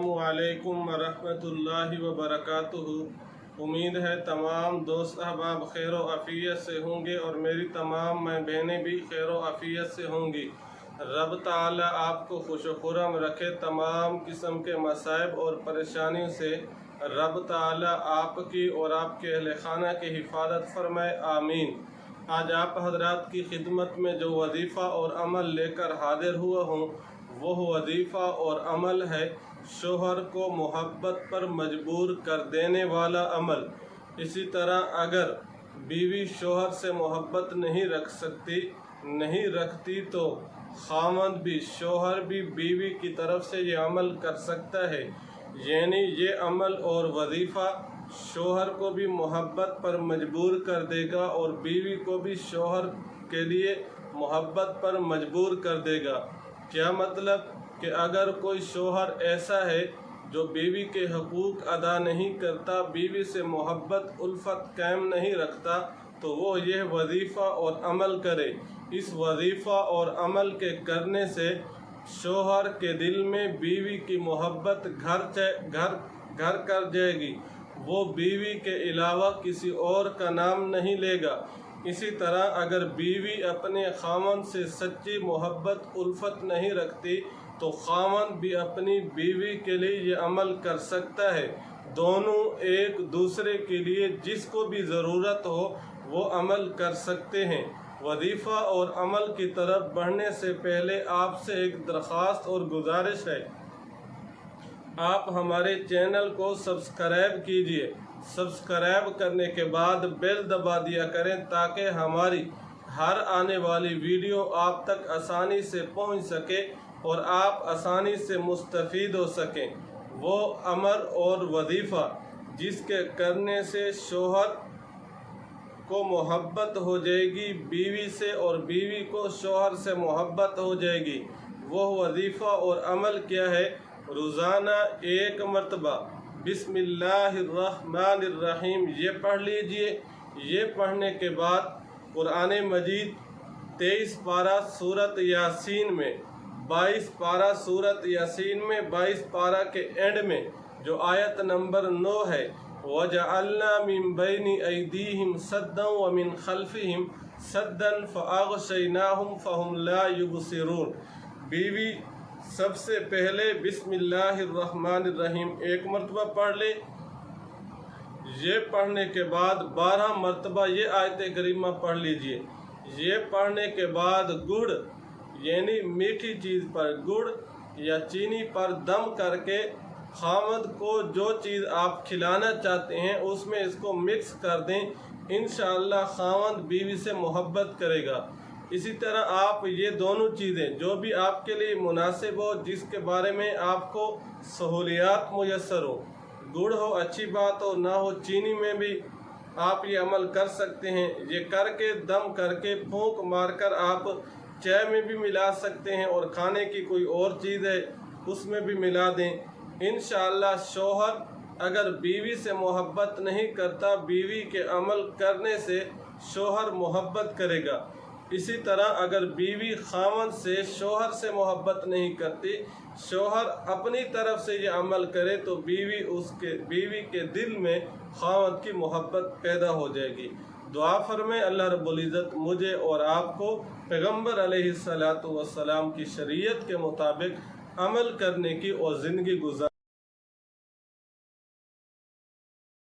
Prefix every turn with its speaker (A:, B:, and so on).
A: अस्सलामुअलैकुम वरहमतुल्लाहि वबरकातुहू। उम्मीद है तमाम दोस्त अहबाब खैर व आफियत से होंगे और मेरी तमाम मैं बहनें भी खैर व आफियत से होंगी। रब ताला आपको खुश व खुर्रम रखे, तमाम किस्म के मसाइब और परेशानियों से रब ताला आपकी और आपके अहले खाना की हिफाजत फरमाए, आमीन। आज आप हजरात की खिदमत में जो वजीफ़ा और अमल लेकर हाजिर हुआ हूँ वह वजीफ़ा और अमल है शोहर को मोहब्बत पर मजबूर कर देने वाला अमल। इसी तरह अगर बीवी शोहर से मोहब्बत नहीं रखती तो खामद भी शोहर भी बीवी की तरफ से ये अमल कर सकता है। यानी ये अमल और वजीफ़ा शोहर को भी मोहब्बत पर मजबूर कर देगा और बीवी को भी शोहर के लिए मोहब्बत पर मजबूर कर देगा। क्या मतलब कि अगर कोई शोहर ऐसा है जो बीवी के हकूक़ अदा नहीं करता, बीवी से मोहब्बत उल्फत कायम नहीं रखता, तो वो यह वजीफ़ा और अमल करे। इस वजीफ़ा और अमल के करने से शोहर के दिल में बीवी की मोहब्बत घर कर जाएगी। वो बीवी के अलावा किसी और का नाम नहीं लेगा। इसी तरह अगर बीवी अपने खामन से सच्ची मोहब्बत उल्फत नहीं रखती तो खामन भी अपनी बीवी के लिए ये अमल कर सकता है। दोनों एक दूसरे के लिए जिसको भी ज़रूरत हो वो अमल कर सकते हैं। वजीफ़ा और अमल की तरफ बढ़ने से पहले आपसे एक दरख्वास्त और गुजारिश है, आप हमारे चैनल को सब्सक्राइब कीजिए। सब्सक्राइब करने के बाद बेल दबा दिया करें ताकि हमारी हर आने वाली वीडियो आप तक आसानी से पहुंच सके और आप आसानी से मुस्तफ़ीद हो सकें। वो अमल और वजीफ़ा जिसके करने से शोहर को मोहब्बत हो जाएगी बीवी से और बीवी को शोहर से मोहब्बत हो जाएगी। वो वजीफ़ा और अमल क्या है? रोज़ाना एक मरतबा बिस्मिल्लाहिर्रहमानिर्रहीम ये पढ़ लीजिए। ये पढ़ने के बाद कुरान मजीद 23 पारा सूरत यासीन में 22 पारा सूरत यासीन में 22 पारा के एंड में जो आयत नंबर 9 है, वजअलना मिन बैनि ऐदीहिम सद्दन व मिन खल्फिहिम सद्दन फअग़शयनाहुम फहुम ला युबसिरून। बीवी सबसे पहले बिस्मिल्लाहिर्रहमानिर्रहीम एक मरतबा पढ़ ले। ये पढ़ने के बाद 12 मरतबा ये आयत करीमा पढ़ लीजिए। ये पढ़ने के बाद गुड़ यानी मीठी चीज़ पर गुड़ या चीनी पर दम करके खामद को जो चीज़ आप खिलाना चाहते हैं उसमें इसको मिक्स कर दें। इंशाअल्लाह खामद बीवी से मोहब्बत करेगा। इसी तरह आप ये दोनों चीज़ें जो भी आपके लिए मुनासिब हो, जिसके बारे में आपको सहूलियात मुयस्सर हो, गुड़ हो अच्छी बात हो, ना हो चीनी में भी आप ये अमल कर सकते हैं। ये करके दम करके फूंक मारकर आप चाय में भी मिला सकते हैं और खाने की कोई और चीज़ है उसमें भी मिला दें। इंशाअल्लाह शोहर अगर बीवी से मोहब्बत नहीं करता, बीवी के अमल करने से शोहर मोहब्बत करेगा। इसी तरह अगर बीवी खामन से शोहर से मोहब्बत नहीं करती, शोहर अपनी तरफ से ये अमल करे तो बीवी के दिल में खामन की मोहब्बत पैदा हो जाएगी। दुआ फरमाए अल्लाह रब्बुल इज़्ज़त मुझे और आपको पैगम्बर अलैहिस्सलातु वस्सलाम की शरीयत के मुताबिक अमल करने की और ज़िंदगी गुजार